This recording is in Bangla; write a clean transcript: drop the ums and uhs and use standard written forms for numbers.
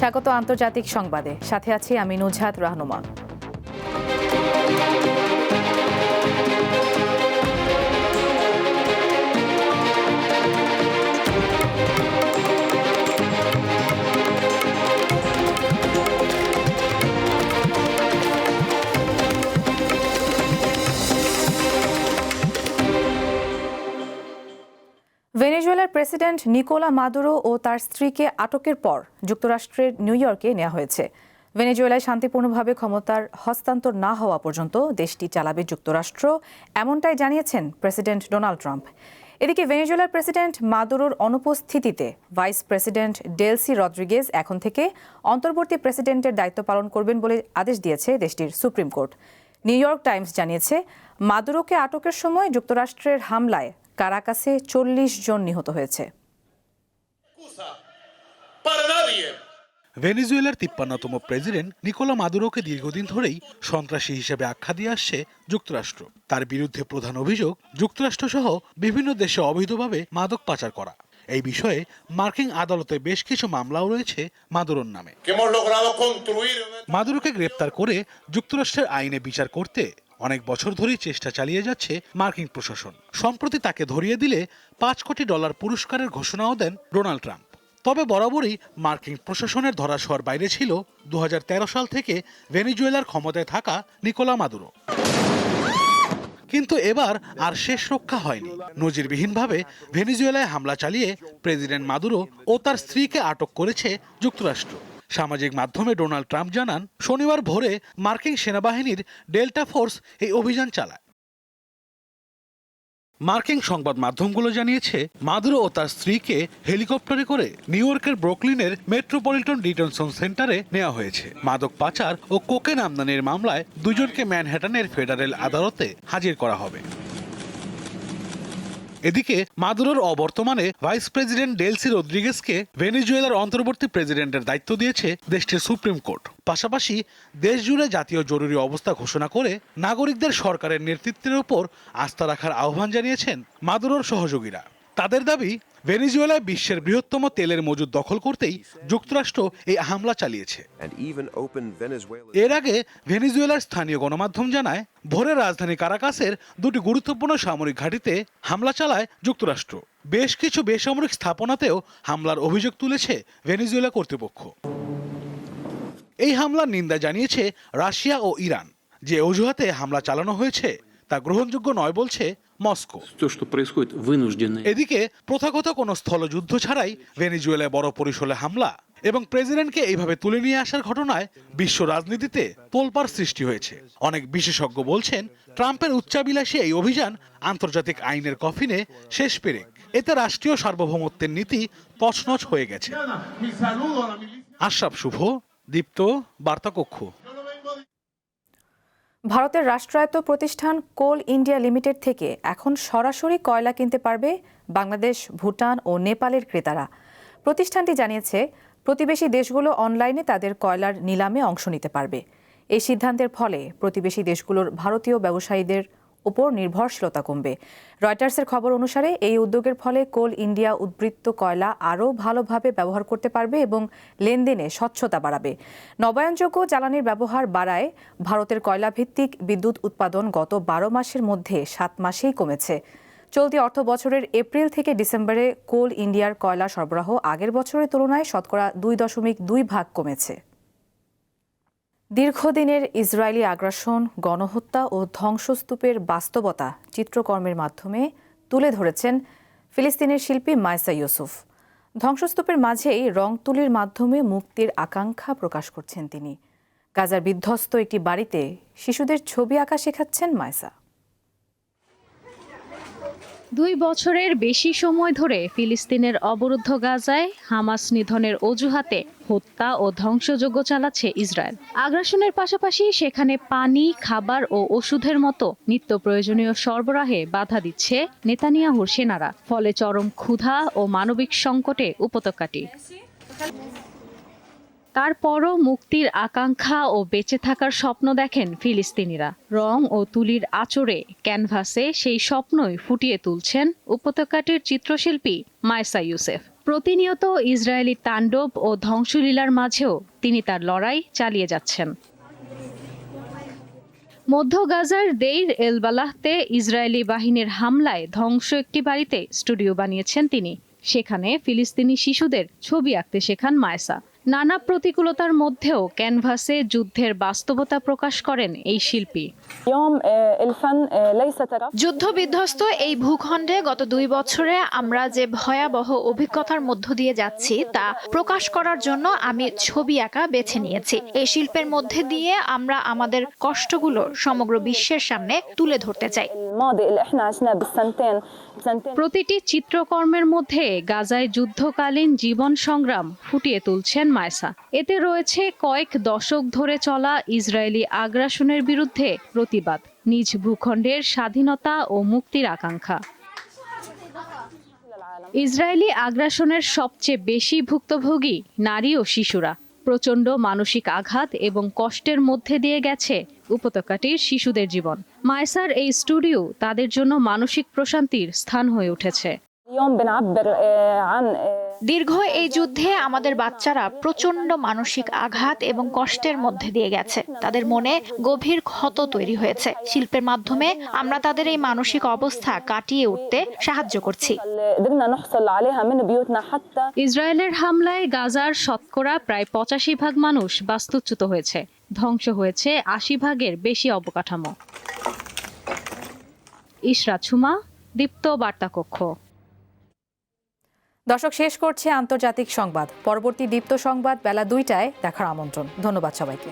স্বাগত আন্তর্জাতিক সংবাদে, সাথে আছি আমি নুজহাত রাহনুমা। ভেনেজুয়েলার প্রেসিডেন্ট নিকোলা মাদুরো ও তার স্ত্রীকে আটকের পর যুক্তরাষ্ট্রের নিউ ইয়র্কে নেওয়া হয়েছে। ভেনেজুয়েলায় শান্তিপূর্ণভাবে ক্ষমতার হস্তান্তর না হওয়া পর্যন্ত দেশটি চালাবে যুক্তরাষ্ট্র, এমনটাই জানিয়েছেন প্রেসিডেন্ট ডোনাল্ড ট্রাম্প। এদিকে ভেনেজুয়েলার প্রেসিডেন্ট মাদুরোর অনুপস্থিতিতে ভাইস প্রেসিডেন্ট ডেলসি রদ্রিগেজ এখন থেকে অন্তর্বর্তী প্রেসিডেন্টের দায়িত্ব পালন করবেন বলে আদেশ দিয়েছে দেশটির supreme court. New York Times জানিয়েছে, মাদুরোকে আটকের সময় যুক্তরাষ্ট্রের হামলায় কারাকাসে 40 জন নিহত হয়েছে। ভেনেজুয়েলার 53তম প্রেসিডেন্ট নিকোলা মাদুরোকে দীর্ঘদিন ধরেই সন্ত্রাসী হিসেবে আখ্যা দিয়ে আসছে যুক্তরাষ্ট্র। তার বিরুদ্ধে প্রধান অভিযোগ যুক্তরাষ্ট্রসহ বিভিন্ন দেশে অবৈধভাবে মাদক পাচার করা। এই বিষয়ে মার্কিন আদালতে বেশ কিছু মামলাও রয়েছে মাদুরোর নামে। মাদুরোকে গ্রেপ্তার করে যুক্তরাষ্ট্রের আইনে বিচার করতে অনেক বছর ধরেই চেষ্টা চালিয়ে যাচ্ছে মার্কিন প্রশাসন। সম্প্রতি তাকে ধরিয়ে দিলে $5 কোটি পুরস্কারের ঘোষণাও দেন ডোনাল্ড ট্রাম্প। তবে বরাবরই মার্কিন প্রশাসনের ধরাছোঁয়ার বাইরে ছিল 2013 সাল থেকে ভেনেজুয়েলার ক্ষমতায় থাকা নিকোলা মাদুরো। কিন্তু এবার আর শেষ রক্ষা হয়নি। নজিরবিহীনভাবে ভেনেজুয়েলায় হামলা চালিয়ে প্রেসিডেন্ট মাদুরো ও তার স্ত্রীকে আটক করেছে যুক্তরাষ্ট্র। সামাজিক মাধ্যমে ডোনাল্ড ট্রাম্প জানান, শনিবার ভোরে মার্কিন সেনাবাহিনীর ডেল্টা ফোর্স এই অভিযান চালায়। মার্কিন সংবাদ মাধ্যমগুলো জানিয়েছে, মাদুরো ও তার স্ত্রীকে হেলিকপ্টারে করে নিউ ইয়র্কের ব্রুকলিনের মেট্রোপলিটন ডিটেনশন সেন্টারে নেওয়া হয়েছে। মাদক পাচার ও কোকেন আমদানির মামলায় দুজনকে ম্যানহাটানের ফেডারেল আদালতে হাজির করা হবে। এদিকে মাদুরোর অবর্তমানে ভাইস প্রেসিডেন্ট ডেলসি রদ্রিগেজকে ভেনেজুয়েলার অন্তর্বর্তী প্রেসিডেন্টের দায়িত্ব দিয়েছে দেশটির সুপ্রিম কোর্ট। পাশাপাশি দেশ জুড়ে জাতীয় জরুরি অবস্থা ঘোষণা করে নাগরিকদের সরকারের নেতৃত্বের উপর আস্থা রাখার আহ্বান জানিয়েছেন মাদুরোর সহযোগীরা। তাদের দাবি, ভেনেজুয়েলায় বিশ্বের বৃহত্তম তেলের মজুদ দখল করতেই যুক্তরাষ্ট্র এই হামলা চালিয়েছে। এর আগে ভেনেজুয়েলার স্থানীয় গণমাধ্যম জানায়, ভোরে রাজধানী কারাকাসের দুটি গুরুত্বপূর্ণ সামরিক ঘাঁটিতে হামলা চালায় যুক্তরাষ্ট্র। বেশ কিছু বেসামরিক স্থাপনাতেও হামলার অভিযোগ তুলেছে ভেনেজুয়েলা কর্তৃপক্ষ। এই হামলার নিন্দা জানিয়েছে রাশিয়া ও ইরান। যে অজুহাতে হামলা চালানো হয়েছে তা গ্রহণযোগ্য নয় বলছে মস্কো। এদিকে প্রথাগত কোনো স্থলযুদ্ধ ছাড়াই ভেনেজুয়েলায় বড় পরিসরে হামলা এবং প্রেসিডেন্টকে এইভাবে তুলে নিয়ে আসার ঘটনায় বিশ্ব রাজনীতিতে তোলপাড় সৃষ্টি হয়েছে। অনেক বিশেষজ্ঞ বলছেন, ট্রাম্পের উচ্চাভিলাষী এই অভিযান আন্তর্জাতিক আইনের কফিনে শেষ পেরেক। এতে রাষ্ট্রীয় সার্বভৌমত্বের নীতি তছনছ হয়ে গেছে। আশরাফ শুভ, দীপ্ত, বার্তাকক্ষ। ভারতের রাষ্ট্রায়ত্ত প্রতিষ্ঠান কোল ইন্ডিয়া লিমিটেড থেকে এখন সরাসরি কয়লা কিনতে পারবে বাংলাদেশ, ভুটান ও নেপালের ক্রেতারা। প্রতিষ্ঠানটি জানিয়েছে, প্রতিবেশী দেশগুলো অনলাইনে তাদের কয়লার নিলামে অংশ নিতে পারবে। এই সিদ্ধান্তের ফলে প্রতিবেশী দেশগুলোর ভারতীয় ব্যবসায়ীদের উপর নির্ভরশীলতা কমবে। রয়টার্সের খবর অনুসারে এই উদ্যোগের ফলে কোল ইন্ডিয়া উদ্বৃত্ত কয়লা আরও ভালোভাবে ব্যবহার করতে পারবে এবং লেনদেনে স্বচ্ছতা বাড়াবে। নবায়নযোগ্য জ্বালানির ব্যবহার বাড়ায় ভারতের কয়লাভিত্তিক বিদ্যুৎ উৎপাদন গত 12 মাসের মধ্যে 7 মাসেই কমেছে। চলতি অর্থ বছরের এপ্রিল থেকে ডিসেম্বরে কোল ইন্ডিয়ার কয়লা সরবরাহ আগের বছরের তুলনায় শতকরা 2.2 কমেছে। দীর্ঘদিনের ইসরায়েলি আগ্রাসন, গণহত্যা ও ধ্বংসস্তূপের বাস্তবতা চিত্রকর্মের মাধ্যমে তুলে ধরেছেন ফিলিস্তিনের শিল্পী মাইসা ইউসুফ। ধ্বংসস্তূপের মাঝেই রং তুলির মাধ্যমে মুক্তির আকাঙ্ক্ষা প্রকাশ করছেন তিনি। গাজার বিধ্বস্ত একটি বাড়িতে শিশুদের ছবি আঁকা শেখাচ্ছেন মাইসা। 2 বছরের বেশি সময় ধরে ফিলিস্তিনের অবরুদ্ধ গাজায় হামাস নিধনের অজুহাতে হত্যা ও ধ্বংসযজ্ঞ চালাচ্ছে ইসরায়েল। আগ্রাসনের পাশাপাশি সেখানে পানি, খাবার ও ওষুধের মতো নিত্য প্রয়োজনীয় সরবরাহে বাধা দিচ্ছে নেতানিয়াহুর সেনারা। ফলে চরম ক্ষুধা ও মানবিক সংকটে উপত্যকাটি। তারপরও মুক্তির আকাঙ্ক্ষা ও বেঁচে থাকার স্বপ্ন দেখেন ফিলিস্তিনিরা। রং ও তুলির আঁচড়ে ক্যানভাসে সেই স্বপ্নই ফুটিয়ে তুলছেন উপত্যকাটির চিত্রশিল্পী মাইসা ইউসুফ। প্রতিনিয়ত ইসরায়েলি তাণ্ডব ও ধ্বংসলীলার মাঝেও তিনি তার লড়াই চালিয়ে যাচ্ছেন। মধ্য গাজার দেইর এল বালাহতে ইসরায়েলি বাহিনীর হামলায় ধ্বংস একটি বাড়িতে স্টুডিও বানিয়েছেন তিনি। সেখানে ফিলিস্তিনি শিশুদের ছবি আঁকতে শেখান মায়েসা। নানা প্রতিকূলতার মধ্যেও ক্যানভাসে যুদ্ধের বাস্তবতা প্রকাশ করেন এই শিল্পী। যুদ্ধ বিধ্বস্ত এই ভূখণ্ডে গত 2 বছরে আমরা যে ভয়াবহ অভিজ্ঞতার মধ্য দিয়ে যাচ্ছি তা প্রকাশ করার জন্য আমি ছবি আঁকা বেছে নিয়েছি। এই শিল্পের মধ্যে দিয়ে আমরা আমাদের কষ্টগুলো সমগ্র বিশ্বের সামনে তুলে ধরতে চাই। প্রতিটি চিত্রকর্মের মধ্যে গাজায় যুদ্ধকালীন জীবন সংগ্রাম ফুটিয়ে তুলছেন মায়েসা। এতে রয়েছে কয়েক দশক ধরে চলা ইসরায়েলি আগ্রাসনের বিরুদ্ধে প্রতিবাদ, নিজ ভূখণ্ডের স্বাধীনতা ও মুক্তির আকাঙ্ক্ষা। ইসরায়েলি আগ্রাসনের সবচেয়ে বেশি ভুক্তভোগী নারী ও শিশুরা। প্রচণ্ড মানসিক আঘাত এবং কষ্টের মধ্যে দিয়ে গেছে উপত্যকাটির শিশুদের জীবন। মায়েসার এই স্টুডিও তাদের জন্য মানসিক প্রশান্তির স্থান হয়ে উঠেছে। দীর্ঘ এই যুদ্ধে আমাদের বাচ্চারা প্রচন্ড মানসিক আঘাত এবং কষ্টের মধ্যে দিয়ে গেছে। তাদের মনে গভীর ক্ষত তৈরি হয়েছে। শিল্পের মাধ্যমে আমরা তাদের এই মানসিক অবস্থা কাটিয়ে উঠতে সাহায্য করছি। ইসরায়েলের হামলায় গাজার শতকরা প্রায় 85% মানুষ বাস্তুচ্যুত হয়েছে। ধ্বংস হয়েছে 80% বেশি অবকাঠামো। ইশরাত সুমা, দীপ্ত বার্তা কক্ষ। দর্শক, শেষ করছে আন্তর্জাতিক সংবাদ। পরবর্তী দীপ্ত সংবাদ বেলা 2টায় দেখার আমন্ত্রণ। ধন্যবাদ সবাইকে।